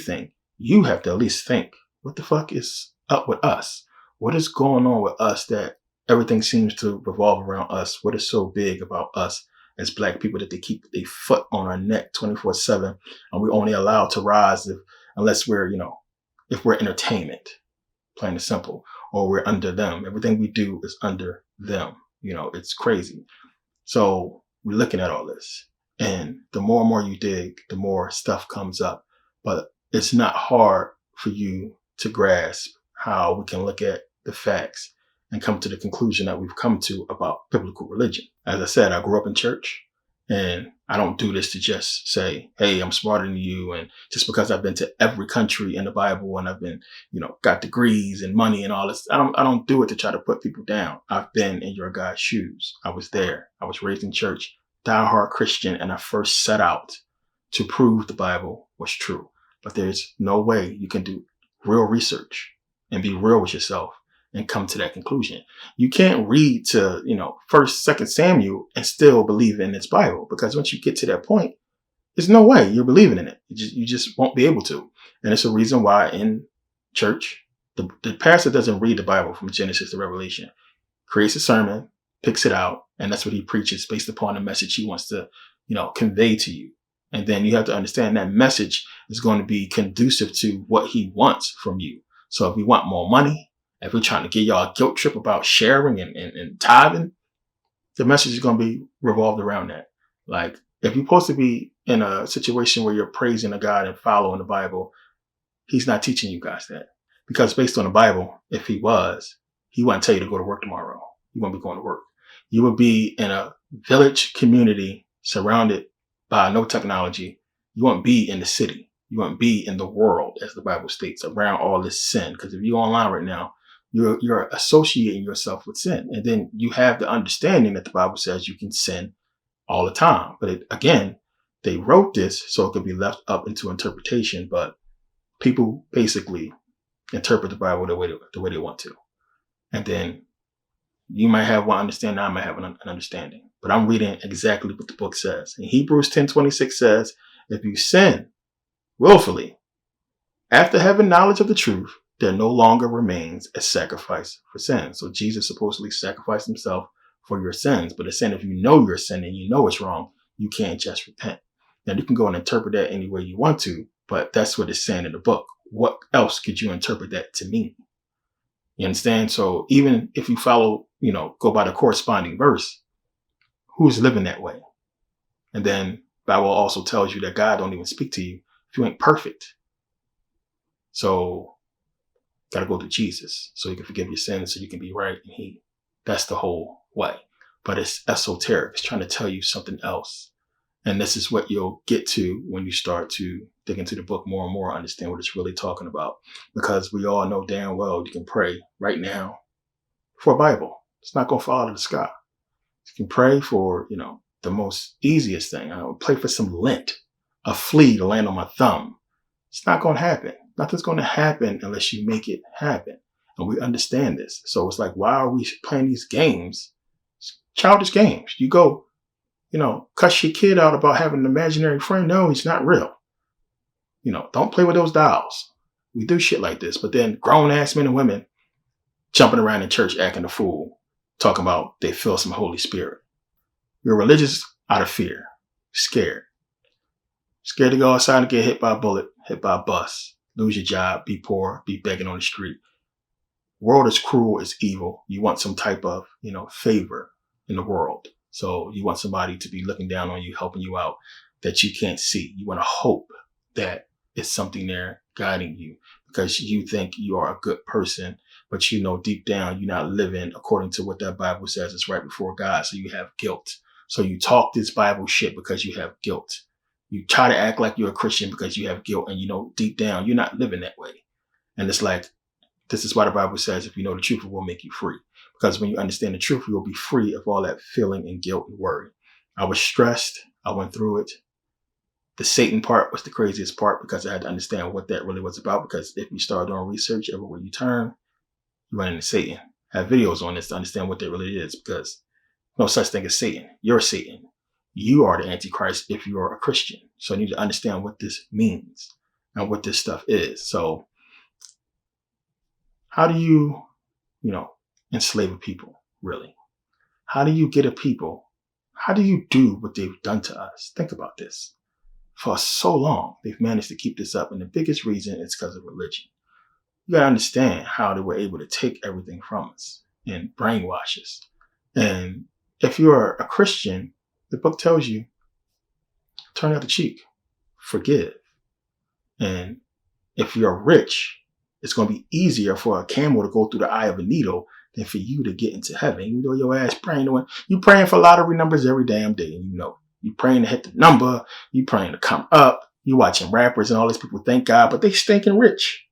anything, you have to at least think, what the fuck is up with us? What is going on with us that everything seems to revolve around us? What is so big about us as Black people that they keep a foot on our neck 24/7, and we're only allowed to rise unless we're, if we're entertainment, plain and simple, or we're under them. Everything we do is under them. It's crazy. So we're looking at all this, and the more and more you dig, the more stuff comes up. But it's not hard for you to grasp how we can look at the facts and come to the conclusion that we've come to about biblical religion. As I said, I grew up in church, and I don't do this to just say, hey, I'm smarter than you. And just because I've been to every country in the Bible and I've been, got degrees and money and all this, I don't do it to try to put people down. I've been in your guy's shoes. I was there. I was raised in church, diehard Christian, and I first set out to prove the Bible was true. But there's no way you can do real research and be real with yourself and come to that conclusion. You can't read to, 1st, 2nd Samuel and still believe in its Bible, because once you get to that point, there's no way you're believing in it. You just won't be able to. And it's a reason why in church, the pastor doesn't read the Bible from Genesis to Revelation, creates a sermon, picks it out, and that's what he preaches based upon the message he wants to, convey to you. And then you have to understand that message is going to be conducive to what he wants from you. So if we want more money, if we're trying to get y'all a guilt trip about sharing and tithing, the message is going to be revolved around that. Like, if you're supposed to be in a situation where you're praising a God and following the Bible, he's not teaching you guys that. Because based on the Bible, if he was, he wouldn't tell you to go to work tomorrow. You wouldn't be going to work. You would be in a village community surrounded by no technology. You wouldn't be in the city. You wouldn't be in the world, as the Bible states, around all this sin. Because if you're online right now, you're associating yourself with sin. And then you have the understanding that the Bible says you can sin all the time. But again, they wrote this so it could be left up into interpretation. But people basically interpret the Bible the way they want to. And then you might have one understanding, I might have an understanding. But I'm reading exactly what the book says. And Hebrews 10:26 says, if you sin willfully, after having knowledge of the truth, there no longer remains a sacrifice for sin. So Jesus supposedly sacrificed himself for your sins. But it's saying if you know you're sinning, you know it's wrong, you can't just repent. Now you can go and interpret that any way you want to, but that's what it's saying in the book. What else could you interpret that to mean? You understand? So even if you follow, go by the corresponding verse, who's living that way? And then Bible also tells you that God don't even speak to you if you ain't perfect. So got to go to Jesus so he can forgive your sins, so you can be right in that's the whole way. But it's esoteric. It's trying to tell you something else. And this is what you'll get to when you start to dig into the book more and more, understand what it's really talking about. Because we all know damn well you can pray right now for a Bible. It's not going to fall out of the sky. You can pray for, the most easiest thing. I would pray for some lint, a flea to land on my thumb. It's not going to happen. Nothing's going to happen unless you make it happen. And we understand this. So it's like, why are we playing these games? It's childish games. You go, cuss your kid out about having an imaginary friend. No, he's not real. Don't play with those dolls. We do shit like this. But then grown ass men and women jumping around in church acting a fool, talking about they feel some Holy Spirit. You're religious out of fear, scared to go outside and get hit by a bullet, hit by a bus, lose your job, be poor, be begging on the street. World is cruel, it's evil. You want some type of, favor in the world. So you want somebody to be looking down on you, helping you out that you can't see. You want to hope that it's something there guiding you because you think you are a good person, but deep down you're not living according to what that Bible says is right before God. So you have guilt. So you talk this Bible shit because you have guilt. You try to act like you're a Christian because you have guilt, and deep down you're not living that way. And it's like, this is why the Bible says, if you know the truth, it will make you free. Because when you understand the truth, you will be free of all that feeling and guilt and worry. I was stressed. I went through it. The Satan part was the craziest part because I had to understand what that really was about. Because if you start doing research everywhere you turn, you run into Satan. I have videos on this to understand what that really is, because no such thing as Satan. You're Satan. You are the Antichrist if you're a Christian. So I need to understand what this means. and what this stuff is. So how do you, enslave a people, really? How do you get a people? How do you do what they've done to us? Think about this. For so long, they've managed to keep this up. And the biggest reason is because of religion. You got to understand how they were able to take everything from us and brainwash us. And if you're a Christian, the book tells you, turn the other cheek, forgive. And if you're rich, it's going to be easier for a camel to go through the eye of a needle than for you to get into heaven. Even though your ass praying, you praying for lottery numbers every damn day, and you praying to hit the number, you praying to come up, you watching rappers and all these people thank God, but they stinking rich.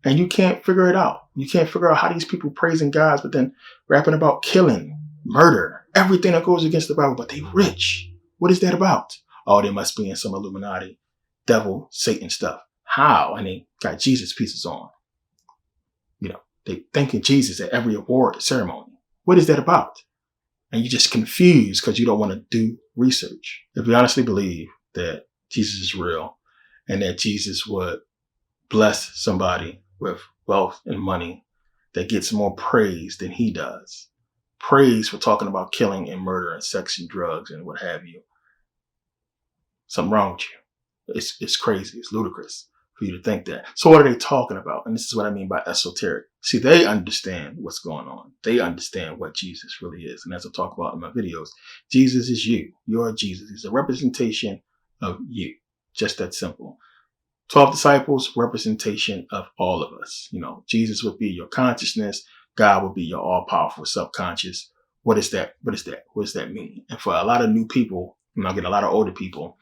And you can't figure it out. You can't figure out how these people praising God, but then rapping about killing, murder, everything that goes against the Bible, but they rich. What is that about? Oh, they must be in some Illuminati, devil, Satan stuff. How? And they got Jesus pieces on. They thanking Jesus at every award ceremony. What is that about? And you're just confused because you don't want to do research. If you honestly believe that Jesus is real and that Jesus would bless somebody with wealth and money that gets more praise than he does, praise for talking about killing and murder and sex and drugs and what have you, something wrong with you. It's crazy. It's ludicrous for you to think that. So what are they talking about? And this is what I mean by esoteric. See, they understand what's going on. They understand what Jesus really is. And as I talk about in my videos, Jesus is you. You're Jesus. He's a representation of you. Just that simple. 12 disciples, representation of all of us. Jesus would be your consciousness. God would be your all-powerful subconscious. What is that? What does that mean? And for a lot of new people, I get a lot of older people,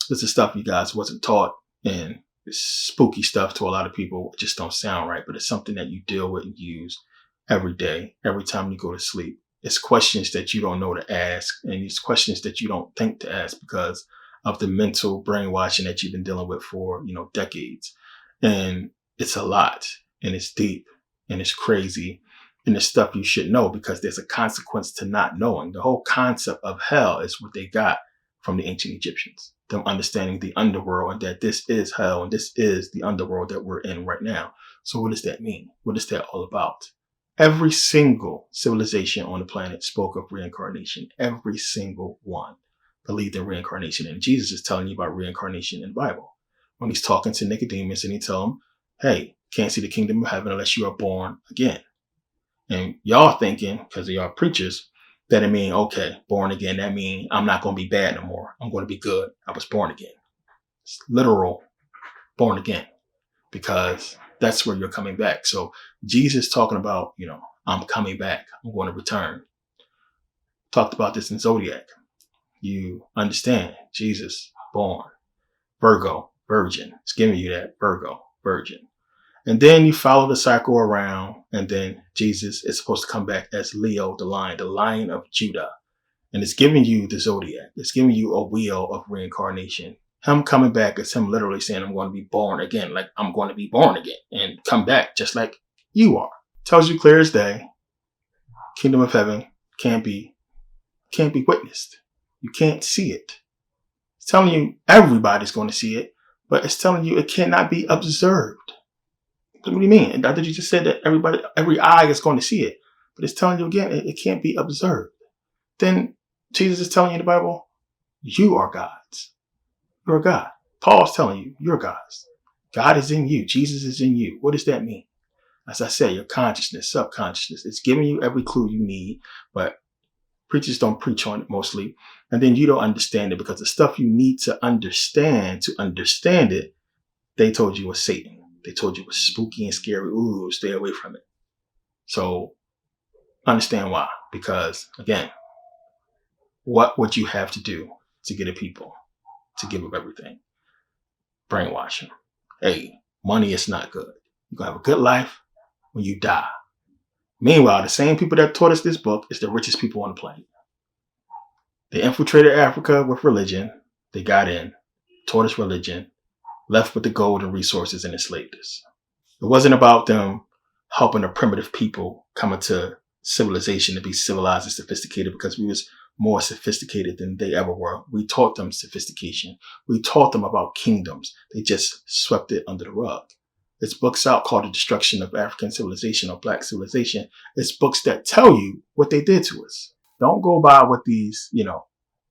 this is stuff you guys wasn't taught, and it's spooky stuff to a lot of people. It just don't sound right, but it's something that you deal with and use every day, every time you go to sleep. It's questions that you don't know to ask, and these questions that you don't think to ask because of the mental brainwashing that you've been dealing with for, decades. And it's a lot, and it's deep, and it's crazy, and it's stuff you should know because there's a consequence to not knowing. The whole concept of hell is what they got from the ancient Egyptians, them understanding the underworld and that this is hell and this is the underworld that we're in right now. So what does that mean? What is that all about? Every single civilization on the planet spoke of reincarnation. Every single one believed in reincarnation. And Jesus is telling you about reincarnation in the Bible. When he's talking to Nicodemus and he tells him, hey, can't see the kingdom of heaven unless you are born again. And y'all thinking, because y'all preachers, that it mean, okay, born again, that mean I'm not going to be bad no more. I'm going to be good. I was born again. It's literal born again, because that's where you're coming back. So Jesus talking about, I'm coming back. I'm going to return. Talked about this in Zodiac. You understand Jesus, born, Virgo, virgin. It's giving you that Virgo, virgin. And then you follow the cycle around, and then Jesus is supposed to come back as Leo, the Lion of Judah. And it's giving you the Zodiac. It's giving you a wheel of reincarnation. Him coming back is him literally saying, I'm going to be born again. Like I'm going to be born again and come back just like you are. Tells you clear as day, kingdom of heaven can't be witnessed. You can't see it. It's telling you everybody's going to see it, but it's telling you it cannot be observed. What do you mean? I thought you just said that every eye is going to see it, but it's telling you again, it can't be observed. Then Jesus is telling you in the Bible, you are gods. You're God. Paul's telling you, you're gods. God is in you. Jesus is in you. What does that mean? As I said, your consciousness, subconsciousness, it's giving you every clue you need, but preachers don't preach on it mostly. And then you don't understand it because the stuff you need to understand it, they told you was Satan. They told you it was spooky and scary. Ooh, stay away from it. So understand why. Because again, what would you have to do to get a people to give up everything? Brainwash them. Hey, money is not good. You're going to have a good life when you die. Meanwhile, the same people that taught us this book is the richest people on the planet. They infiltrated Africa with religion. They got in, taught us religion, left with the gold and resources, and enslaved us. It wasn't about them helping the primitive people come into civilization to be civilized and sophisticated, because we was more sophisticated than they ever were. We taught them sophistication. We taught them about kingdoms. They just swept it under the rug. It's books out called The Destruction of African Civilization or Black Civilization. It's books that tell you what they did to us. Don't go by what these,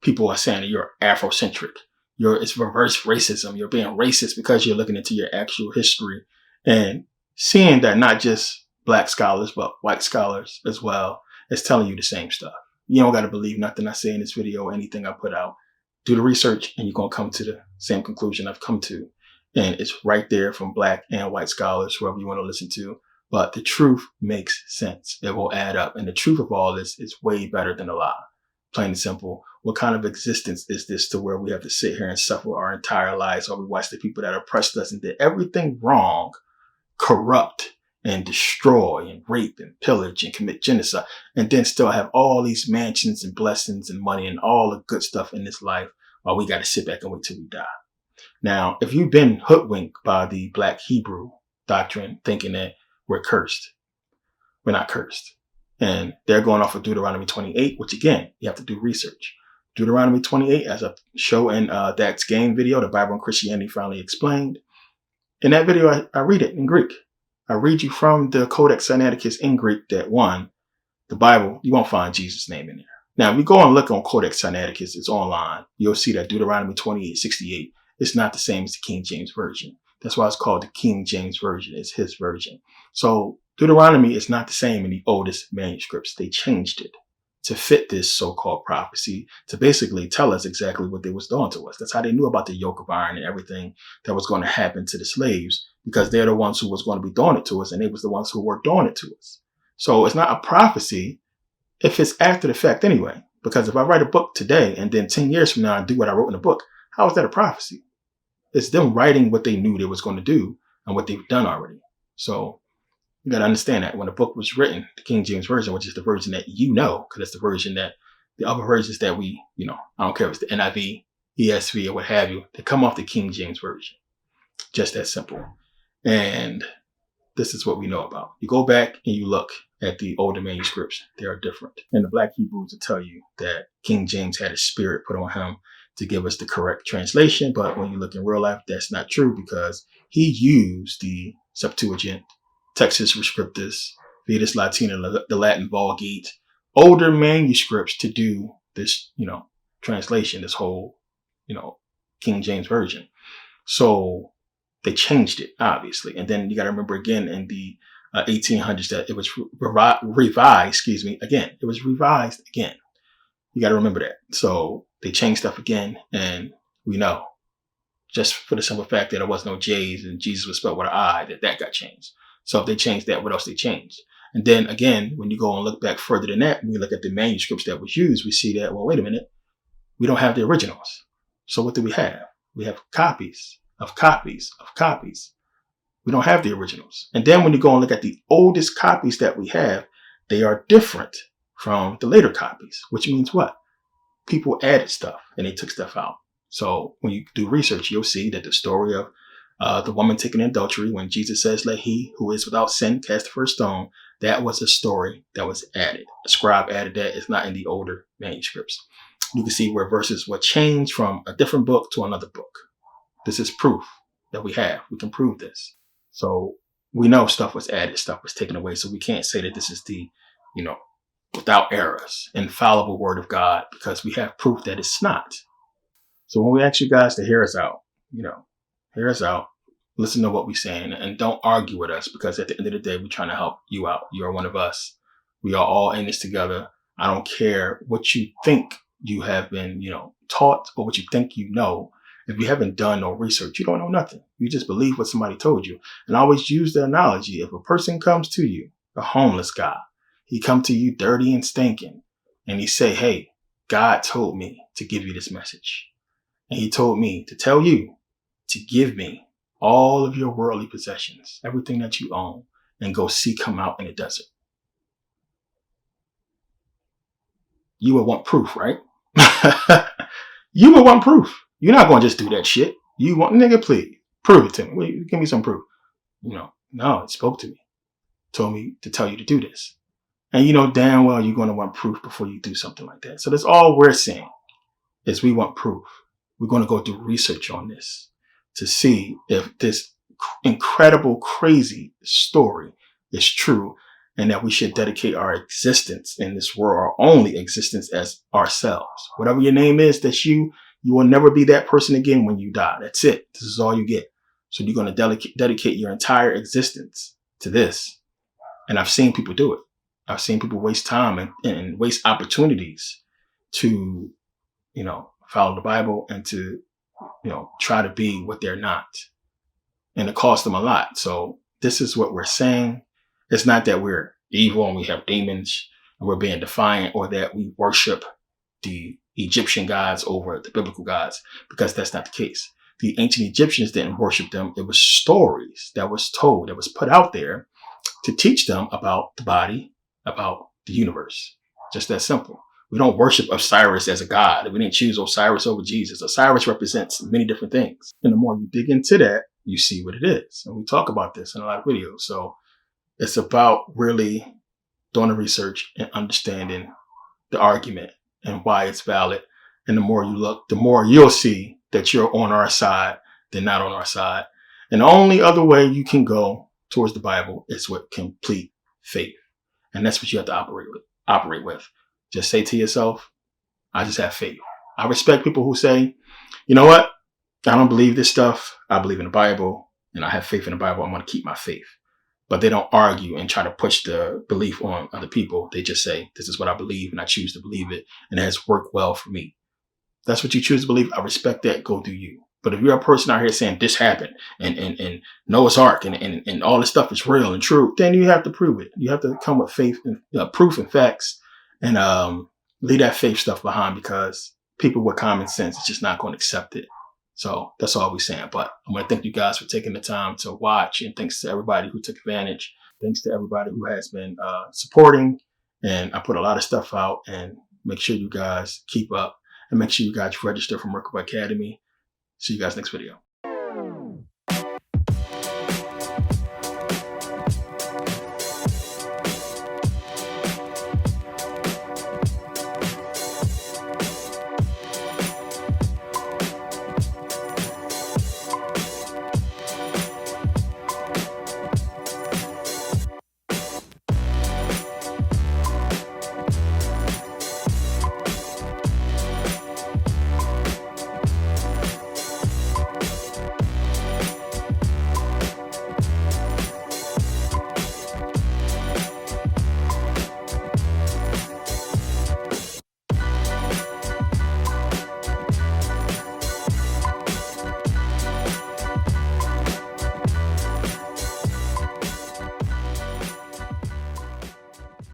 people are saying that you're Afrocentric. It's reverse racism. You're being racist because you're looking into your actual history and seeing that not just Black scholars, but white scholars as well is telling you the same stuff. You don't got to believe nothing I say in this video or anything I put out. Do the research and you're going to come to the same conclusion I've come to. And it's right there from Black and white scholars, whoever you want to listen to. But the truth makes sense. It will add up. And the truth of all this is way better than a lie. Plain and simple. What kind of existence is this to where we have to sit here and suffer our entire lives while we watch the people that oppressed us and did everything wrong, corrupt and destroy and rape and pillage and commit genocide, and then still have all these mansions and blessings and money and all the good stuff in this life while we got to sit back and wait till we die? Now, if you've been hoodwinked by the Black Hebrew doctrine, thinking that we're cursed, we're not cursed. And they're going off of Deuteronomy 28, which again, you have to do research. Deuteronomy 28, as I show in Dax Game video, The Bible and Christianity Finally Explained. In that video, I read it in Greek. I read you from the Codex Sinaiticus in Greek that the Bible, you won't find Jesus' name in there. Now, if you go and look on Codex Sinaiticus, it's online. You'll see that Deuteronomy 28:68 is not the same as the King James Version. That's why it's called the King James Version. It's his version. So Deuteronomy is not the same in the oldest manuscripts. They changed it to fit this so-called prophecy, to basically tell us exactly what they was doing to us. That's how they knew about the yoke of iron and everything that was going to happen to the slaves, because they're the ones who was going to be doing it to us, and they was the ones who were doing it to us. So it's not a prophecy if it's after the fact anyway, because if I write a book today and then 10 years from now I do what I wrote in the book, how is that a prophecy? It's them writing what they knew they was going to do and what they've done already. So you got to understand that when the book was written, the King James Version, which is the version that because it's the version that the other versions that we, I don't care if it's the NIV, ESV, or what have you, they come off the King James Version. Just that simple. And this is what we know about. You go back and you look at the older manuscripts, they are different. And the Black Hebrews will tell you that King James had a spirit put on him to give us the correct translation. But when you look in real life, that's not true, because he used the Septuagint, Textus Rescriptus, Vetus Latina, the Latin Vulgate, older manuscripts to do this, translation, this whole, King James Version. So they changed it, obviously. And then you got to remember again in the 1800s that it was revised again. It was revised again. You got to remember that. So they changed stuff again. And we know, just for the simple fact that there was no J's and Jesus was spelled with an I, that got changed. So if they changed that, what else they changed? And then again, when you go and look back further than that, when we look at the manuscripts that was used, we see that, well, wait a minute, we don't have the originals. So what do we have? We have copies of copies of copies. We don't have the originals. And then when you go and look at the oldest copies that we have, they are different from the later copies, which means what? People added stuff and they took stuff out. So when you do research, you'll see that the story of the woman taken in adultery, when Jesus says, let he who is without sin cast the first stone, that was a story that was added. A scribe added that. It's not in the older manuscripts. You can see where verses were changed from a different book to another book. This is proof that we have. We can prove this. So we know stuff was added, stuff was taken away. So we can't say that this is the, without errors, infallible word of God, because we have proof that it's not. So when we ask you guys to hear us out, hear us out, listen to what we're saying, and don't argue with us, because at the end of the day, we're trying to help you out. You're one of us. We are all in this together. I don't care what you think you have been, taught, or what you think you know. If you haven't done no research, you don't know nothing. You just believe what somebody told you. And I always use the analogy. If a person comes to you, a homeless guy, he come to you dirty and stinking, and he say, hey, God told me to give you this message. And he told me to tell you to give me all of your worldly possessions, everything that you own, and go seek him out in the desert. You would want proof, right? You would want proof. You're not going to just do that shit. You want, nigga, please, prove it to me. Wait, give me some proof. No, it spoke to me. Told me to tell you to do this. And you know damn well you're going to want proof before you do something like that. So that's all we're saying is we want proof. We're going to go do research on this to see if this incredible, crazy story is true, and that we should dedicate our existence in this world, our only existence, as ourselves. Whatever your name is, that's you. You will never be that person again when you die. That's it. This is all you get. So you're going to dedicate your entire existence to this. And I've seen people do it. I've seen people waste time and waste opportunities to, you know, follow the Bible and to, you know, try to be what they're not. And it costs them a lot. So this is what we're saying. It's not that we're evil and we have demons and we're being defiant, or that we worship the Egyptian gods over the biblical gods, because that's not the case. The ancient Egyptians didn't worship them. It was stories that was told, that was put out there to teach them about the body, about the universe. Just that simple. We don't worship Osiris as a god. We didn't choose Osiris over Jesus. Osiris represents many different things. And the more you dig into that, you see what it is. And we talk about this in a lot of videos. So it's about really doing the research and understanding the argument and why it's valid. And the more you look, the more you'll see that you're on our side than not on our side. And the only other way you can go towards the Bible is with complete faith. And that's what you have to operate with. Just say to yourself, I just have faith. I respect people who say, you know what? I don't believe this stuff. I believe in the Bible and I have faith in the Bible. I'm going to keep my faith. But they don't argue and try to push the belief on other people. They just say, this is what I believe and I choose to believe it. And it has worked well for me. That's what you choose to believe. I respect that. Go do you. But if you're a person out here saying this happened and Noah's Ark and all this stuff is real and true, then you have to prove it. You have to come with faith and proof and facts, and leave that faith stuff behind, because people with common sense is just not going to accept it. So that's all we're saying. But I want to thank you guys for taking the time to watch, and thanks to everybody who took advantage. Thanks to everybody who has been supporting. And I put a lot of stuff out, and make sure you guys keep up and make sure you guys register for Merkabah Academy. See you guys next video.